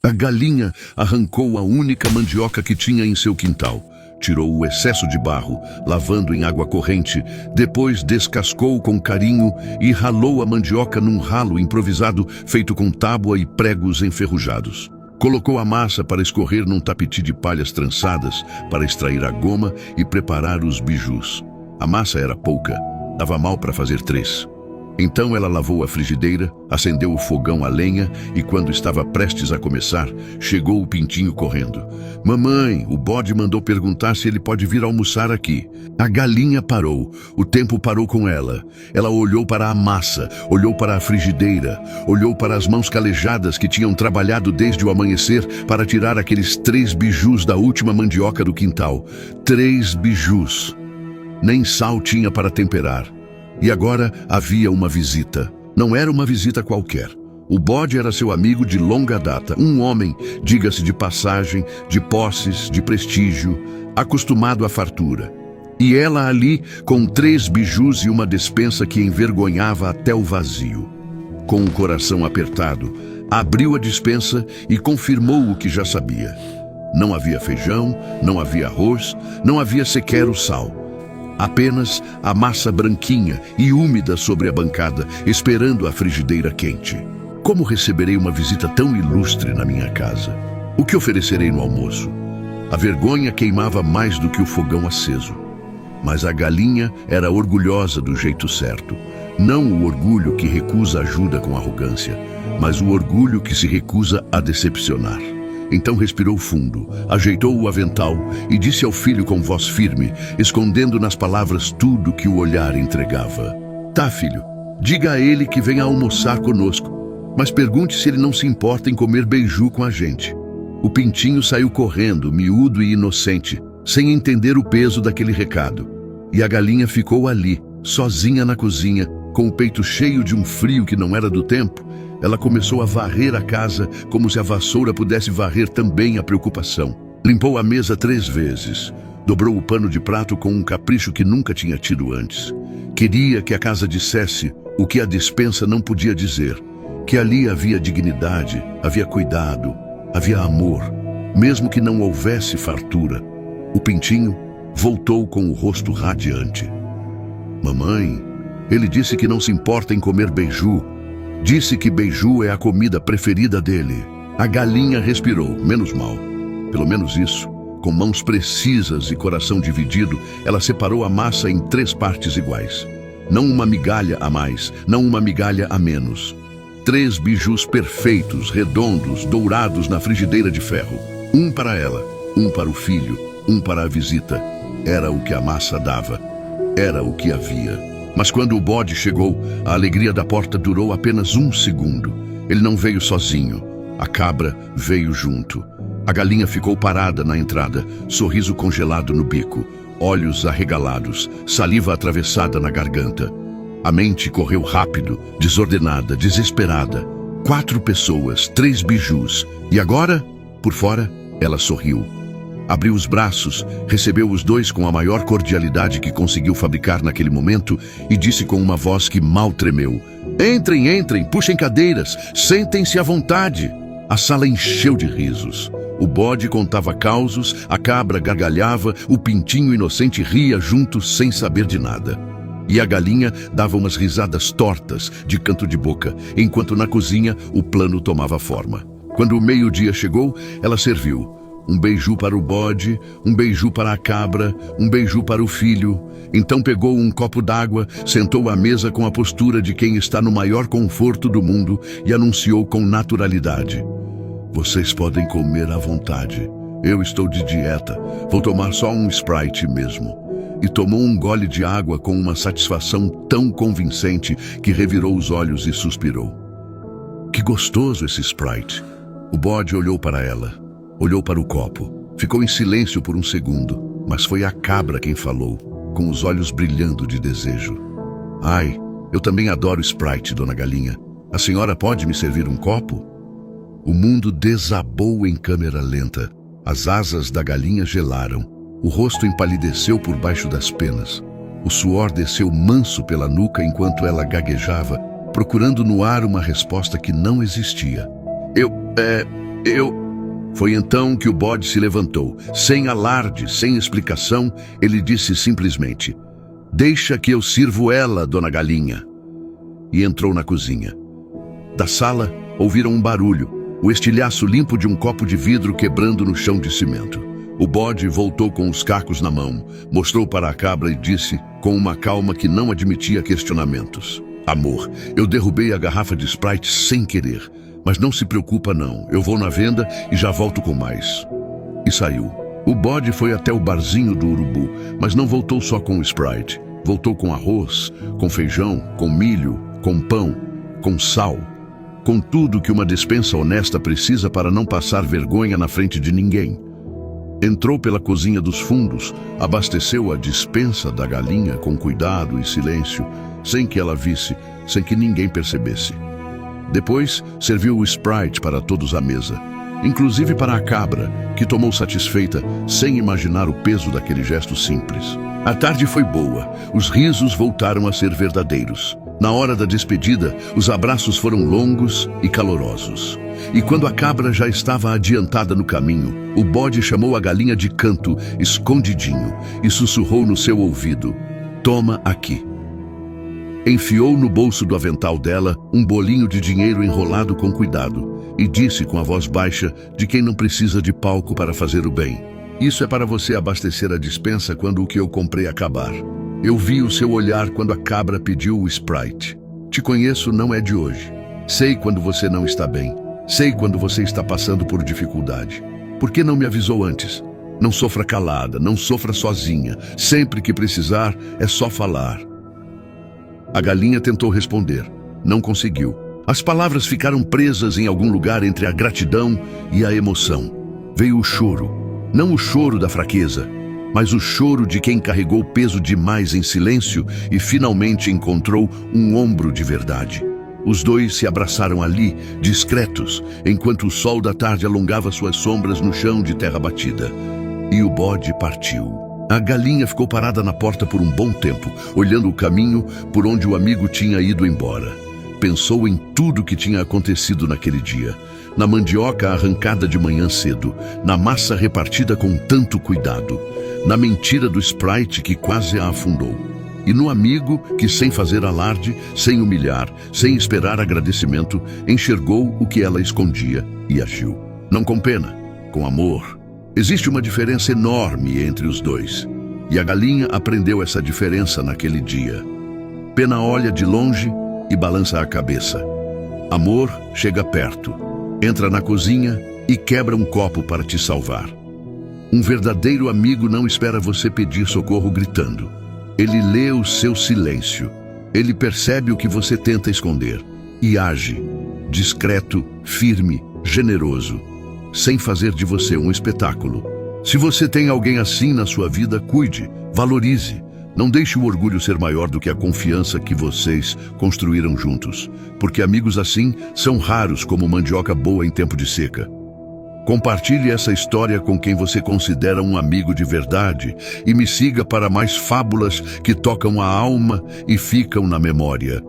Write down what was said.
A galinha arrancou a única mandioca que tinha em seu quintal. Tirou o excesso de barro, lavando em água corrente, depois descascou com carinho e ralou a mandioca num ralo improvisado feito com tábua e pregos enferrujados. Colocou a massa para escorrer num tapeti de palhas trançadas para extrair a goma e preparar os bijus. A massa era pouca, dava mal para fazer 3. Então ela lavou a frigideira, acendeu o fogão a lenha e quando estava prestes a começar, chegou o pintinho correndo. Mamãe, o bode mandou perguntar se ele pode vir almoçar aqui. A galinha parou, o tempo parou com ela. Ela olhou para a massa, olhou para a frigideira, olhou para as mãos calejadas que tinham trabalhado desde o amanhecer para tirar aqueles 3 bijus da última mandioca do quintal. 3 bijus. Nem sal tinha para temperar. E agora havia uma visita. Não era uma visita qualquer. O bode era seu amigo de longa data, um homem, diga-se de passagem, de posses, de prestígio, acostumado à fartura. E ela ali, com 3 bijus e uma despensa que envergonhava até o vazio. Com o coração apertado, abriu a despensa e confirmou o que já sabia. Não havia feijão, não havia arroz, não havia sequer o sal. Apenas a massa branquinha e úmida sobre a bancada, esperando a frigideira quente. Como receberei uma visita tão ilustre na minha casa? O que oferecerei no almoço? A vergonha queimava mais do que o fogão aceso. Mas a galinha era orgulhosa do jeito certo. Não o orgulho que recusa ajuda com arrogância, mas o orgulho que se recusa a decepcionar. Então respirou fundo, ajeitou o avental e disse ao filho com voz firme, escondendo nas palavras tudo que o olhar entregava. Tá, filho, diga a ele que venha almoçar conosco, mas pergunte se ele não se importa em comer beiju com a gente. O pintinho saiu correndo, miúdo e inocente, sem entender o peso daquele recado. E a galinha ficou ali, sozinha na cozinha, com o peito cheio de um frio que não era do tempo. Ela começou a varrer a casa como se a vassoura pudesse varrer também a preocupação. Limpou a mesa 3 vezes. Dobrou o pano de prato com um capricho que nunca tinha tido antes. Queria que a casa dissesse o que a despensa não podia dizer. Que ali havia dignidade, havia cuidado, havia amor, mesmo que não houvesse fartura. O pintinho voltou com o rosto radiante. Mamãe, ele disse que não se importa em comer beiju. Disse que beiju é a comida preferida dele. A galinha respirou, menos mal. Pelo menos isso. Com mãos precisas e coração dividido, ela separou a massa em 3 partes iguais. Não uma migalha a mais, não uma migalha a menos. 3 bijus perfeitos, redondos, dourados na frigideira de ferro. Um para ela, um para o filho, um para a visita. Era o que a massa dava. Era o que havia. Mas quando o bode chegou, a alegria da porta durou apenas 1 segundo. Ele não veio sozinho. A cabra veio junto. A galinha ficou parada na entrada, sorriso congelado no bico, olhos arregalados, saliva atravessada na garganta. A mente correu rápido, desordenada, desesperada. 4 pessoas, 3 bijus. E agora, por fora, ela sorriu. Abriu os braços, recebeu os 2 com a maior cordialidade que conseguiu fabricar naquele momento e disse com uma voz que mal tremeu: Entrem, entrem, puxem cadeiras, sentem-se à vontade. A sala encheu de risos. O bode contava causos, a cabra gargalhava, o pintinho inocente ria junto sem saber de nada. E a galinha dava umas risadas tortas, de canto de boca, enquanto na cozinha o plano tomava forma. Quando o meio-dia chegou, ela serviu. Um beiju para o bode, um beiju para a cabra, um beiju para o filho. Então pegou um copo d'água, sentou à mesa com a postura de quem está no maior conforto do mundo e anunciou com naturalidade: Vocês podem comer à vontade. Eu estou de dieta, vou tomar só um Sprite mesmo. E tomou um gole de água com uma satisfação tão convincente que revirou os olhos e suspirou. Que gostoso esse Sprite. O bode olhou para ela. Olhou para o copo. Ficou em silêncio por um segundo, mas foi a cabra quem falou, com os olhos brilhando de desejo. Ai, eu também adoro Sprite, dona Galinha. A senhora pode me servir um copo? O mundo desabou em câmera lenta. As asas da galinha gelaram. O rosto empalideceu por baixo das penas. O suor desceu manso pela nuca enquanto ela gaguejava, procurando no ar uma resposta que não existia. Foi então que o bode se levantou. Sem alarde, sem explicação, ele disse simplesmente: "Deixa que eu sirvo ela, dona Galinha." E entrou na cozinha. Da sala, ouviram um barulho, o estilhaço limpo de um copo de vidro quebrando no chão de cimento. O bode voltou com os cacos na mão, mostrou para a cabra e disse, com uma calma que não admitia questionamentos: "Amor, eu derrubei a garrafa de Sprite sem querer. Mas não se preocupa não, eu vou na venda e já volto com mais." E saiu. O bode foi até o barzinho do urubu, mas não voltou só com o Sprite. Voltou com arroz, com feijão, com milho, com pão, com sal, com tudo que uma despensa honesta precisa para não passar vergonha na frente de ninguém. Entrou pela cozinha dos fundos, abasteceu a despensa da galinha com cuidado e silêncio, sem que ela visse, sem que ninguém percebesse. Depois, serviu o Sprite para todos à mesa, inclusive para a cabra, que tomou satisfeita, sem imaginar o peso daquele gesto simples. A tarde foi boa, os risos voltaram a ser verdadeiros. Na hora da despedida, os abraços foram longos e calorosos. E quando a cabra já estava adiantada no caminho, o bode chamou a galinha de canto, escondidinho, e sussurrou no seu ouvido: "Toma aqui." Enfiou no bolso do avental dela um bolinho de dinheiro enrolado com cuidado e disse com a voz baixa de quem não precisa de palco para fazer o bem: "Isso é para você abastecer a despensa quando o que eu comprei acabar. Eu vi o seu olhar quando a cabra pediu o Sprite. Te conheço, não é de hoje. Sei quando você não está bem. Sei quando você está passando por dificuldade. Por que não me avisou antes? Não sofra calada, não sofra sozinha. Sempre que precisar, é só falar." A galinha tentou responder. Não conseguiu. As palavras ficaram presas em algum lugar entre a gratidão e a emoção. Veio o choro. Não o choro da fraqueza, mas o choro de quem carregou peso demais em silêncio e finalmente encontrou um ombro de verdade. Os dois se abraçaram ali, discretos, enquanto o sol da tarde alongava suas sombras no chão de terra batida. E o bode partiu. A galinha ficou parada na porta por um bom tempo, olhando o caminho por onde o amigo tinha ido embora. Pensou em tudo que tinha acontecido naquele dia. Na mandioca arrancada de manhã cedo, na massa repartida com tanto cuidado, na mentira do Sprite que quase a afundou, e no amigo que, sem fazer alarde, sem humilhar, sem esperar agradecimento, enxergou o que ela escondia e agiu. Não com pena, com amor. Existe uma diferença enorme entre os dois, e a galinha aprendeu essa diferença naquele dia. Pena olha de longe e balança a cabeça. Amor chega perto, entra na cozinha e quebra um copo para te salvar. Um verdadeiro amigo não espera você pedir socorro gritando. Ele lê o seu silêncio. Ele percebe o que você tenta esconder e age, discreto, firme, generoso, sem fazer de você um espetáculo. Se você tem alguém assim na sua vida, cuide, valorize. Não deixe o orgulho ser maior do que a confiança que vocês construíram juntos, porque amigos assim são raros como mandioca boa em tempo de seca. Compartilhe essa história com quem você considera um amigo de verdade e me siga para mais fábulas que tocam a alma e ficam na memória.